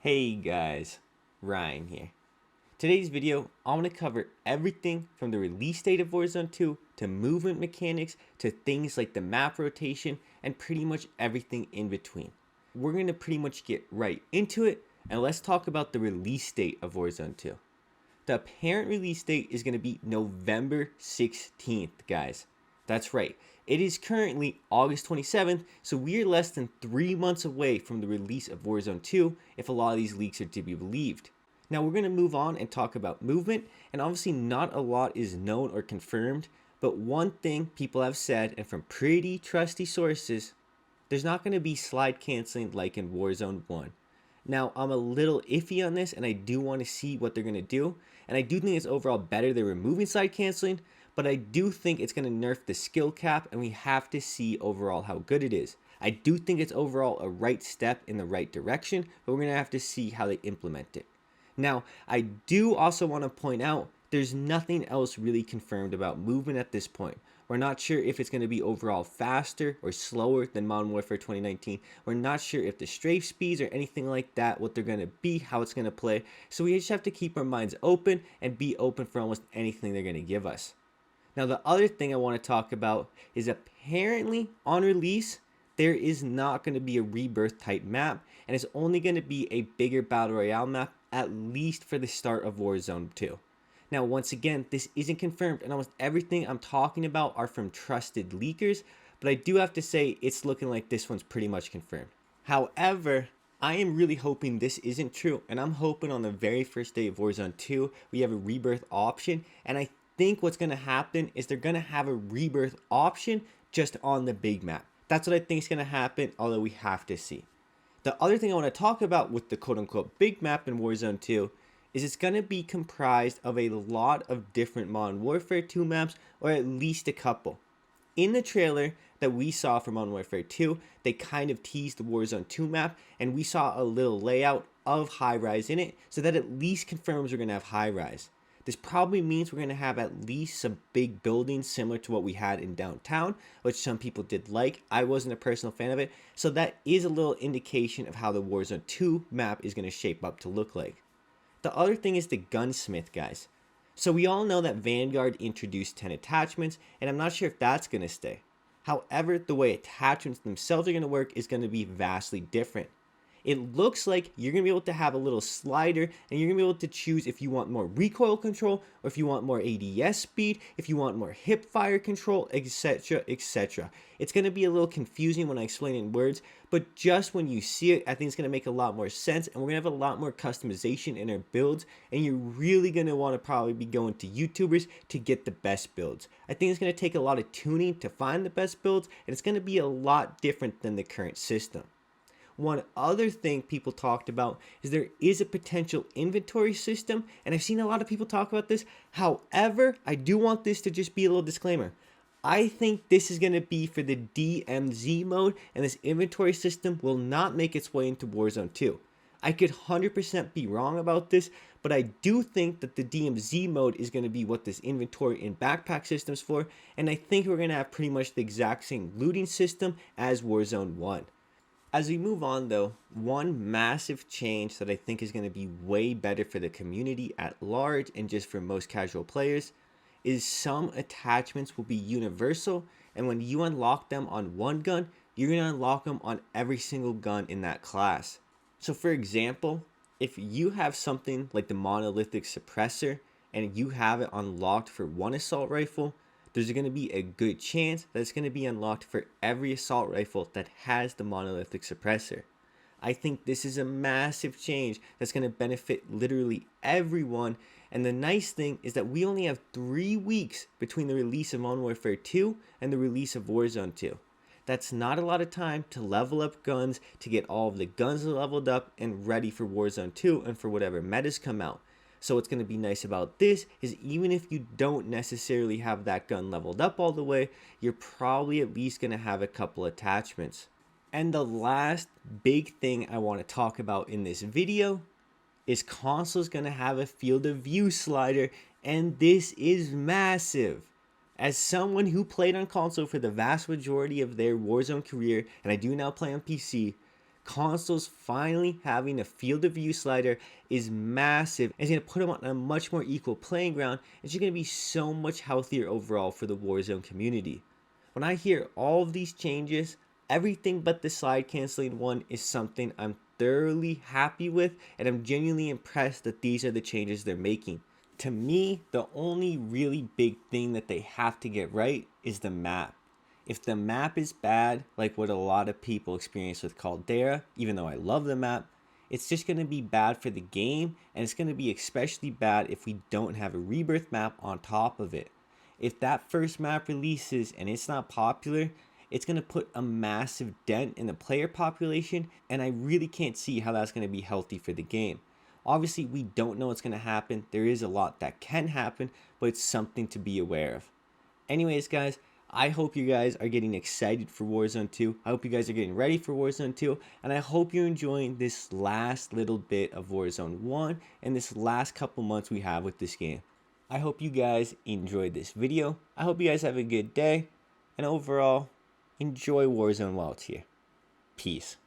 Hey guys, Ryan here. Today's video, I'm going to cover everything from the release date of Warzone 2 to movement mechanics to things like the map rotation and pretty much everything in between. We're going to pretty much get right into it, and let's talk about the release date of Warzone 2. The apparent release date is going to be November 16th, guys. That's right. It is currently August 27th, so we're less than 3 months away from the release of Warzone 2 if a lot of these leaks are to be believed. Now we're going to move on and talk about movement, and obviously not a lot is known or confirmed, but one thing people have said, and from pretty trusty sources, there's not going to be slide canceling like in Warzone 1. Now, I'm a little iffy on this, and I do want to see what they're going to do, and I do think it's overall better they're removing slide canceling, but I do think it's going to nerf the skill cap, and we have to see overall how good it is. I do think it's overall a right step in the right direction, but we're going to have to see how they implement it. Now, I do also want to point out there's nothing else really confirmed about movement at this point. We're not sure if it's going to be overall faster or slower than Modern Warfare 2019. We're not sure if the strafe speeds or anything like that, what they're going to be, how it's going to play. So we just have to keep our minds open and be open for almost anything they're going to give us. Now, the other thing I want to talk about is apparently on release, there is not going to be a rebirth type map, and it's only going to be a bigger battle royale map, at least for the start of Warzone 2. Now, once again, this isn't confirmed, and almost everything I'm talking about are from trusted leakers, but I do have to say it's looking like this one's pretty much confirmed. However, I am really hoping this isn't true, and I'm hoping on the very first day of Warzone 2, we have a rebirth option, and I think what's going to happen is they're going to have a rebirth option just on the big map. That's what I think is going to happen, although we have to see. The other thing I want to talk about with the quote-unquote big map in Warzone 2 is it's going to be comprised of a lot of different Modern Warfare 2 maps, or at least a couple. In the trailer that we saw for Modern Warfare 2, they kind of teased the Warzone 2 map, and we saw a little layout of high rise in it, so that at least confirms we're going to have high rise. This probably means we're going to have at least some big buildings similar to what we had in downtown, which some people did like. I wasn't a personal fan of it, so that is a little indication of how the Warzone 2 map is going to shape up to look like. The other thing is the Gunsmith, guys. So we all know that Vanguard introduced 10 attachments, and I'm not sure if that's going to stay. However, the way attachments themselves are going to work is going to be vastly different. It looks like you're going to be able to have a little slider, and you're going to be able to choose if you want more recoil control, or if you want more ADS speed, if you want more hip fire control, etc, etc. It's going to be a little confusing when I explain it in words, but just when you see it, I think it's going to make a lot more sense, and we're going to have a lot more customization in our builds, and you're really going to want to probably be going to YouTubers to get the best builds. I think it's going to take a lot of tuning to find the best builds, and it's going to be a lot different than the current system. One other thing people talked about is there is a potential inventory system, and I've seen a lot of people talk about this. However, I do want this to just be a little disclaimer. I think this is going to be for the DMZ mode, and this inventory system will not make its way into Warzone 2. I could 100% be wrong about this, but I do think that the DMZ mode is going to be what this inventory and backpack system's for, and I think we're going to have pretty much the exact same looting system as Warzone 1. As we move on though, one massive change that I think is going to be way better for the community at large and just for most casual players is some attachments will be universal, and when you unlock them on one gun, you're going to unlock them on every single gun in that class. So for example, if you have something like the monolithic suppressor and you have it unlocked for one assault rifle, there's going to be a good chance that it's going to be unlocked for every assault rifle that has the monolithic suppressor. I think this is a massive change that's going to benefit literally everyone, and the nice thing is that we only have 3 weeks between the release of Modern Warfare 2 and the release of Warzone 2. That's not a lot of time to level up guns, to get all of the guns leveled up and ready for Warzone 2 and for whatever metas come out. So what's going to be nice about this is even if you don't necessarily have that gun leveled up all the way, you're probably at least going to have a couple attachments. And the last big thing I want to talk about in this video is console's going to have a field of view slider, and this is massive. As someone who played on console for the vast majority of their Warzone career, and I do now play on PC, Consoles finally having a field of view slider is massive. It's going to put them on a much more equal playing ground. It's just going to be so much healthier overall for the Warzone community. When I hear all of these changes, everything but the slide canceling one is something I'm thoroughly happy with, and I'm genuinely impressed that these are the changes they're making. To me, the only really big thing that they have to get right is the map. If the map is bad, like what a lot of people experience with Caldera, even though I love the map, it's just going to be bad for the game, and it's going to be especially bad if we don't have a rebirth map on top of it. If that first map releases and it's not popular, it's going to put a massive dent in the player population, and I really can't see how that's going to be healthy for the game. Obviously, we don't know what's going to happen. There is a lot that can happen, but it's something to be aware of. Anyways, guys, I hope you guys are getting excited for Warzone 2. I hope you guys are getting ready for Warzone 2. And I hope you're enjoying this last little bit of Warzone 1 and this last couple months we have with this game. I hope you guys enjoyed this video. I hope you guys have a good day. And overall, enjoy Warzone while it's here. Peace.